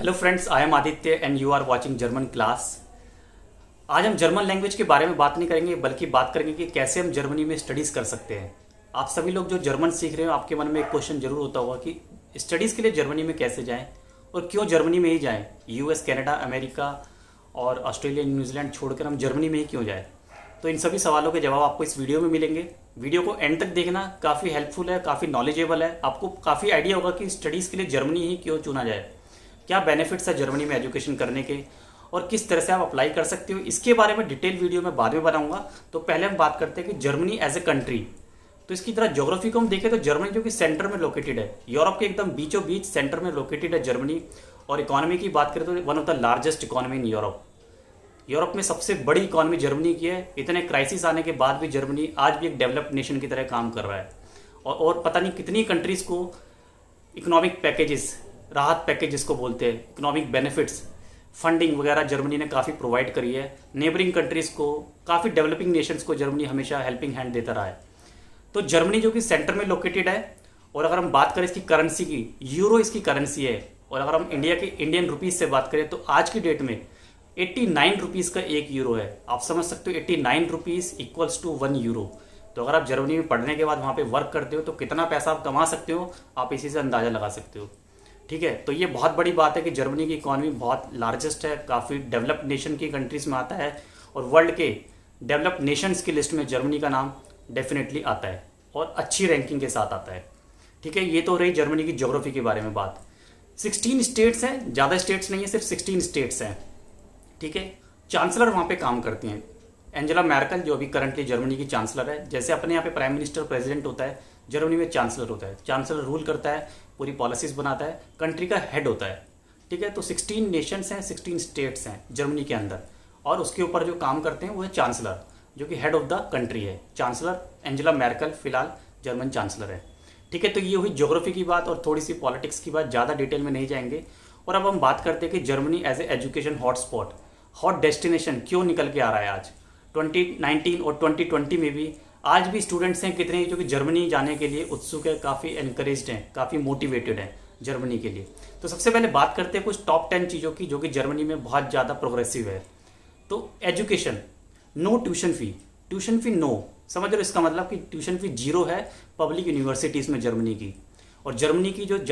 Hello friends, I am Aditya and you are watching German class. आज हम German language के बारे में बात नहीं करेंगे, बल्कि बात करेंगे कि कैसे हम जर्मनी में स्टडीज़ कर सकते हैं। आप सभी लोग जो जर्मन सीख रहे हो, आपके मन में एक क्वेश्चन जरूर होता होगा कि स्टडीज़ के लिए जर्मनी में कैसे जाएं और क्यों जर्मनी में ही जाएं। यूएस, कनाडा, अमेरिका और ऑस्ट्रेलिया, न्यूजीलैंड छोड़कर हम जर्मनी में ही क्यों जाएँ। तो इन सभी सवालों के जवाब आपको इस वीडियो में मिलेंगे। वीडियो को एंड तक देखना, काफ़ी हेल्पफुल है, काफ़ी नॉलेजेबल है। आपको काफ़ी आइडिया होगा कि स्टडीज़ के लिए जर्मनी ही क्यों चुना जाए, क्या बेनिफिट्स है जर्मनी में एजुकेशन करने के और किस तरह से आप अप्लाई कर सकते हो। इसके बारे में डिटेल वीडियो में बाद में बनाऊंगा। तो पहले हम बात करते हैं कि जर्मनी एज ए कंट्री। तो इसकी तरह ज्योग्राफी को हम देखें तो जर्मनी जो कि सेंटर में लोकेटेड है, यूरोप के एकदम बीचों बीच सेंटर में लोकेटेड है जर्मनी। और इकोनॉमी की बात करें तो one of the largest economy in Europe. Europe में सबसे बड़ी इकोनॉमी जर्मनी की है। इतने क्राइसिस आने के बाद भी जर्मनी आज भी एक डेवलप्ड नेशन की तरह काम कर रहा है। और पता नहीं कितनी कंट्रीज को इकोनॉमिक पैकेजेस, राहत पैकेज जिसको बोलते हैं, इकोनॉमिक बेनिफिट्स, फंडिंग वगैरह जर्मनी ने काफ़ी प्रोवाइड करी है। नेबरिंग कंट्रीज़ को, काफ़ी डेवलपिंग नेशंस को जर्मनी हमेशा हेल्पिंग हैंड देता रहा है। तो जर्मनी जो कि सेंटर में लोकेटेड है, और अगर हम बात करें इसकी करेंसी की, यूरो इसकी करेंसी है। और अगर हम इंडिया की इंडियन रुपीज़ से बात करें तो आज की डेट में 89 रुपीज़ का एक यूरो है। आप समझ सकते हो 89 रुपीज़ इक्वल्स टू 1 यूरो। तो अगर आप जर्मनी में पढ़ने के बाद वहाँ पे वर्क करते हो तो कितना पैसा आप कमा सकते हो, आप इसी से अंदाज़ा लगा सकते हो। ठीक है, तो ये बहुत बड़ी बात है कि जर्मनी की इकॉनमी बहुत लार्जेस्ट है, काफ़ी डेवलप्ड नेशन की कंट्रीज में आता है और वर्ल्ड के डेवलप्ड नेशंस की लिस्ट में जर्मनी का नाम डेफिनेटली आता है और अच्छी रैंकिंग के साथ आता है। ठीक है, ये तो रही जर्मनी की ज्योग्राफी के बारे में बात। 16 स्टेट्स हैं, ज़्यादा स्टेट्स नहीं है, सिर्फ 16 स्टेट्स हैं। ठीक है, चांसलर वहाँ पे काम करती हैं एंजेला मैर्केल, जो अभी करंटली जर्मनी की चांसलर है। जैसे अपने यहाँ पे प्राइम मिनिस्टर, प्रेसिडेंट होता है, जर्मनी में चांसलर होता है। चांसलर रूल करता है, पूरी पॉलिसीज बनाता है, कंट्री का हेड होता है। ठीक है, तो 16 नेशंस हैं, 16 स्टेट्स हैं जर्मनी के अंदर, और उसके ऊपर जो काम करते हैं वो है चांसलर, जो कि हेड ऑफ द कंट्री है। चांसलर एंजेला मैर्केल फिलहाल जर्मन चांसलर है। ठीक है, तो ये हुई ज्योग्राफी की बात और थोड़ी सी पॉलिटिक्स की बात, ज़्यादा डिटेल में नहीं जाएंगे। और अब हम बात करते हैं कि Germany as a education hotspot, hot destination क्यों निकल के आ रहा है आज 2019 और 2020 में भी। आज भी स्टूडेंट्स हैं कितने जो कि जर्मनी जाने के लिए उत्सुक है, काफ़ी एनकरेज्ड हैं, काफ़ी मोटिवेटेड हैं जर्मनी के लिए। तो सबसे पहले बात करते हैं कुछ टॉप 10 चीज़ों की जो कि जर्मनी में बहुत ज़्यादा प्रोग्रेसिव है। तो education, no tuition fee, tuition fee no, समझ रहे हो इसका मतलब कि ट्यूशन फ़ी जीरो है पब्लिक यूनिवर्सिटीज़ में जर्मनी की। और जर्मनी की जो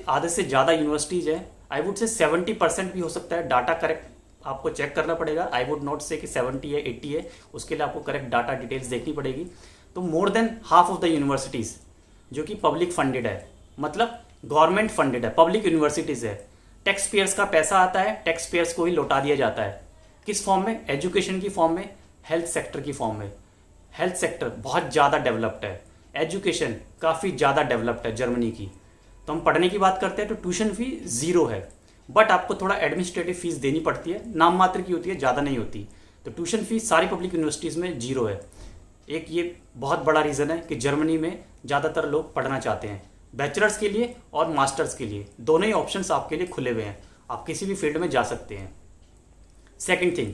आधे से ज़्यादा यूनिवर्सिटीज़ हैं, आई वुड से 70% भी हो सकता है, डाटा करेक्ट आपको चेक करना पड़ेगा। आई वुड नॉट से कि 70 है 80 है, उसके लिए आपको करेक्ट डाटा डिटेल्स देखनी पड़ेगी। तो more than half of the universities जो कि पब्लिक फंडेड है, मतलब गवर्नमेंट फंडेड है, पब्लिक यूनिवर्सिटीज़ है। टैक्स पेयर्स का पैसा आता है, टैक्स पेयर्स को ही लौटा दिया जाता है। किस फॉर्म में? एजुकेशन की फॉर्म में, हेल्थ सेक्टर की फॉर्म में। हेल्थ सेक्टर बहुत ज़्यादा डेवलप्ड है, एजुकेशन काफ़ी ज़्यादा डेवलप्ड है जर्मनी की। तो हम पढ़ने की बात करते हैं तो ट्यूशन फी ज़ीरो है, बट आपको थोड़ा एडमिनिस्ट्रेटिव फीस देनी पड़ती है, नाम मात्र की होती है, ज़्यादा नहीं होती। तो ट्यूशन फीस सारी पब्लिक यूनिवर्सिटीज़ में जीरो है। एक ये बहुत बड़ा रीज़न है कि जर्मनी में ज़्यादातर लोग पढ़ना चाहते हैं, बैचलर्स के लिए और मास्टर्स के लिए, दोनों ही ऑप्शंस आपके लिए खुले हुए हैं, आप किसी भी फील्ड में जा सकते हैं। Second thing,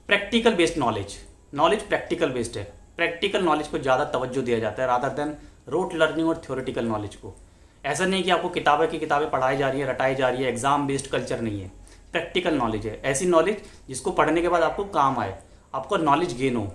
practical based knowledge, knowledge practical based है। प्रैक्टिकल नॉलेज को ज़्यादा तवज्जो दिया जाता है रादर देन रोट लर्निंग और थ्योरेटिकल नॉलेज को। ऐसा नहीं कि आपको किताबें की किताबें पढ़ाई जा रही है, रटाई जा रही है, एग्जाम बेस्ड कल्चर नहीं है। प्रैक्टिकल नॉलेज है, ऐसी नॉलेज जिसको पढ़ने के बाद आपको काम आए, आपको नॉलेज गेन हो।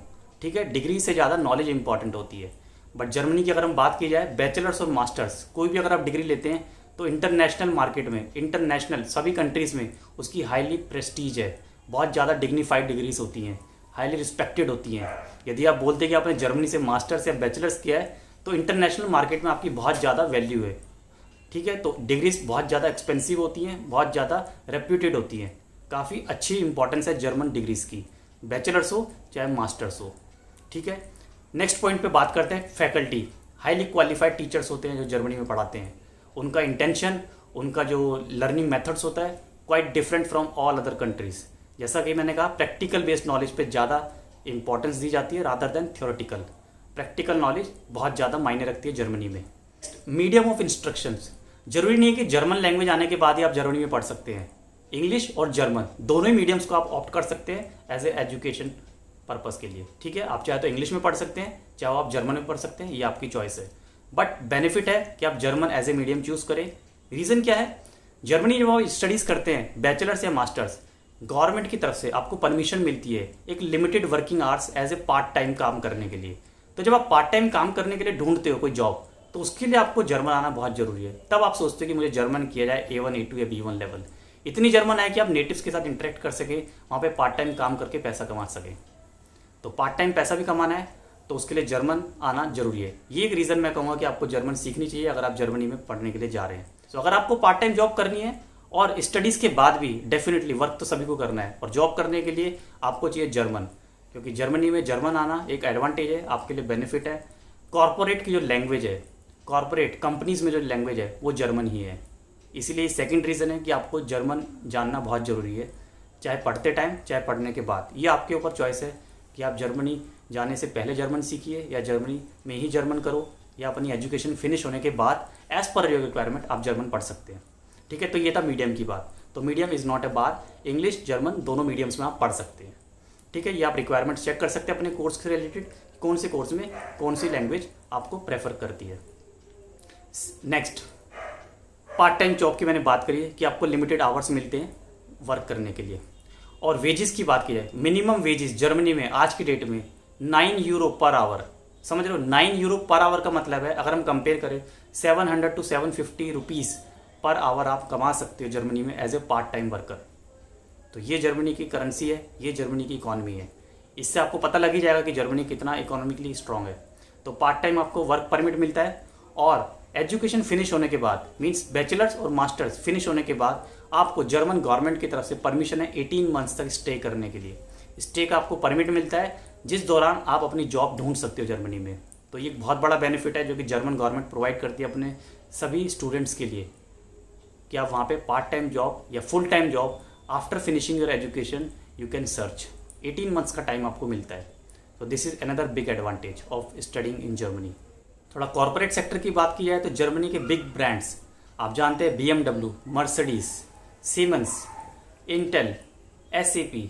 ठीक है, डिग्री से ज़्यादा नॉलेज इंपॉर्टेंट होती है। बट जर्मनी की अगर हम बात की जाए, बैचलर्स और मास्टर्स कोई भी अगर आप डिग्री लेते हैं तो इंटरनेशनल मार्केट में, इंटरनेशनल सभी कंट्रीज़ में उसकी हाईली प्रेस्टीज है, बहुत ज़्यादा डिग्निफाइड डिग्रीज होती हैं, हाईली रिस्पेक्टेड होती हैं। यदि आप बोलते हैं कि आपने जर्मनी से मास्टर्स या बैचलर्स किया है तो इंटरनेशनल मार्केट में आपकी बहुत ज़्यादा वैल्यू है। ठीक है, तो डिग्रीज बहुत ज़्यादा एक्सपेंसिव होती हैं, बहुत ज़्यादा रेप्यूटेड होती हैं, काफ़ी अच्छी इंपॉर्टेंस है जर्मन डिग्रीज की, बैचलर्स हो चाहे मास्टर्स हो। ठीक है, नेक्स्ट पॉइंट पे बात करते हैं फैकल्टी। हाईली क्वालिफाइड टीचर्स होते हैं जो जर्मनी में पढ़ाते हैं, उनका इंटेंशन, उनका जो लर्निंग मेथड्स होता है quite different from all other countries. जैसा कि मैंने कहा, प्रैक्टिकल बेस्ड नॉलेज पे ज़्यादा इंपॉर्टेंस दी जाती है rather than theoretical. Practical knowledge बहुत ज़्यादा मायने रखती है जर्मनी में। मीडियम ऑफ इंस्ट्रक्शंस, जरूरी नहीं है कि जर्मन लैंग्वेज आने के बाद ही आप जर्मनी में पढ़ सकते हैं। इंग्लिश और जर्मन दोनों ही मीडियम्स को आप ऑप्ट कर सकते हैं एज ए एजुकेशन पर्पस के लिए। ठीक है, आप चाहे तो इंग्लिश में पढ़ सकते हैं, चाहे आप जर्मन में पढ़ सकते हैं, ये आपकी चॉइस है। बट बेनिफिट है कि आप German as a medium choose करें। रीज़न क्या है? जर्मनी जब आप स्टडीज़ करते हैं बैचलर्स या मास्टर्स, गवर्नमेंट की तरफ से आपको परमिशन मिलती है एक limited working hours as a part time काम करने के लिए। तो जब आप पार्ट टाइम काम करने के लिए ढूंढते हो कोई जॉब, तो उसके लिए आपको जर्मन आना बहुत जरूरी है। तब आप सोचते हो कि मुझे जर्मन किया जाए A1 A2 या B1 लेवल। इतनी जर्मन है कि आप नेटिव्स के साथ इंटरेक्ट कर सके, वहाँ पे पार्ट टाइम काम करके पैसा कमा सके। तो पार्ट टाइम पैसा भी कमाना है तो उसके लिए जर्मन आना जरूरी है। ये एक रीज़न मैं कहूँगा कि आपको जर्मन सीखनी चाहिए अगर आप जर्मनी में पढ़ने के लिए जा रहे हैं। तो अगर आपको पार्ट टाइम जॉब करनी है और स्टडीज़ के बाद भी डेफिनेटली वर्क तो सभी को करना है, और जॉब करने के लिए आपको चाहिए जर्मन, क्योंकि जर्मनी में जर्मन आना एक एडवांटेज है, आपके लिए बेनिफिट है। कॉर्पोरेट की जो लैंग्वेज है, कॉर्पोरेट कंपनीज में जो लैंग्वेज है वो जर्मन ही है। इसीलिए सेकंड रीज़न है कि आपको जर्मन जानना बहुत ज़रूरी है, चाहे पढ़ते टाइम चाहे पढ़ने के बाद। ये आपके ऊपर चॉइस है कि आप जर्मनी जाने से पहले जर्मन सीखिए या जर्मनी में ही जर्मन करो, या अपनी एजुकेशन फिनिश होने के बाद एज़ पर योर रिक्वायरमेंट आप जर्मन पढ़ सकते हैं। ठीक है, तो ये था मीडियम की बात। तो medium is not a bar, English German दोनों मीडियम्स में आप पढ़ सकते हैं। ठीक है, ये आप रिक्वायरमेंट चेक कर सकते हैं अपने कोर्स से रिलेटेड, कौन से कोर्स में कौन सी लैंग्वेज आपको प्रेफर करती है। नेक्स्ट, पार्ट टाइम जॉब की मैंने बात करी है कि आपको लिमिटेड आवर्स मिलते हैं वर्क करने के लिए। और वेजेस की बात की जाए, मिनिमम वेजेस जर्मनी में आज की डेट में 9 यूरो पर आवर। समझ रहे हो, 9 यूरो पर आवर का मतलब है, अगर हम कंपेयर करें 700 to 750 रुपीज़ पर आवर आप कमा सकते हो जर्मनी में as a part time worker. तो ये जर्मनी की करेंसी है, ये जर्मनी की इकॉनमी है। इससे आपको पता लग ही जाएगा कि जर्मनी कितना इकोनॉमिकली स्ट्रांग है। तो पार्ट टाइम आपको वर्क परमिट मिलता है, और एजुकेशन फिनिश होने के बाद, मींस बैचलर्स और मास्टर्स फिनिश होने के बाद, आपको जर्मन गवर्नमेंट की तरफ से परमिशन है 18 मंथ्स तक स्टे करने के लिए। स्टे का आपको परमिट मिलता है, जिस दौरान आप अपनी जॉब ढूंढ सकते हो जर्मनी में। तो ये एक बहुत बड़ा बेनिफिट है जो कि जर्मन गवर्नमेंट प्रोवाइड करती है अपने सभी स्टूडेंट्स के लिए, कि आप वहाँ पे पार्ट टाइम जॉब या full time job after finishing your education you can search. 18 months का टाइम आपको मिलता है। तो this is another big advantage of studying in Germany. थोड़ा कॉर्पोरेट सेक्टर की बात की जाए तो जर्मनी के बिग ब्रांड्स आप जानते हैं, BMW, Mercedes, siemens, Intel, SAP,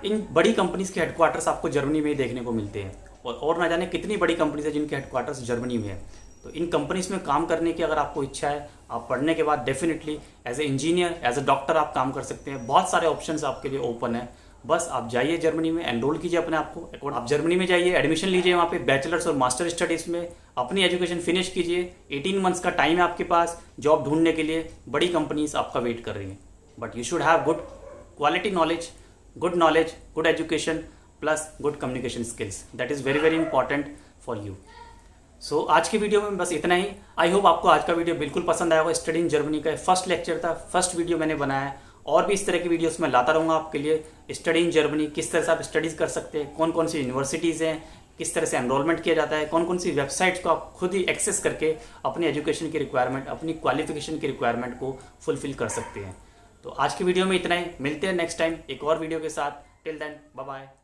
इन बड़ी कंपनीज के हेडक्वार्टर्स आपको जर्मनी में ही देखने को मिलते हैं। और ना जाने कितनी बड़ी कंपनीज है जिनके हेडक्वार्टर्स जर्मनी में है। तो इन कंपनीज में काम करने की अगर आपको इच्छा है, आप पढ़ने के बाद definitely as a engineer, as a doctor आप काम कर सकते हैं। बहुत सारे ऑप्शंस आपके लिए ओपन है। बस आप जाइए जर्मनी में, एनरोल कीजिए अपने आप को। आप जर्मनी में जाइए, एडमिशन लीजिए वहाँ पे बैचलर्स और मास्टर स्टडीज़ में, अपनी एजुकेशन फिनिश कीजिए। 18 मंथ्स का टाइम है आपके पास जॉब ढूंढने के लिए। बड़ी कंपनीज आपका वेट कर रही हैं, but you should have good quality knowledge, good education plus good communication skills. That is very very important for you. So आज की वीडियो में बस इतना ही। आई होप आपको आज का वीडियो बिल्कुल पसंद आया होगा। स्टडी इन जर्मनी का फर्स्ट लेक्चर था, फर्स्ट वीडियो मैंने बनाया है। और भी इस तरह की वीडियोस मैं लाता रहूँगा आपके लिए। स्टडी इन जर्मनी, किस तरह से आप स्टडीज़ कर सकते हैं, कौन कौन सी यूनिवर्सिटीज़ हैं, किस तरह से एनरोलमेंट किया जाता है, कौन कौन सी वेबसाइट्स को आप खुद ही एक्सेस करके अपनी एजुकेशन की रिक्वायरमेंट, अपनी क्वालिफिकेशन की रिक्वायरमेंट को फुलफिल कर सकते हैं। तो आज की वीडियो में इतना ही। मिलते हैं नेक्स्ट टाइम एक और वीडियो के साथ। Till then, bye bye.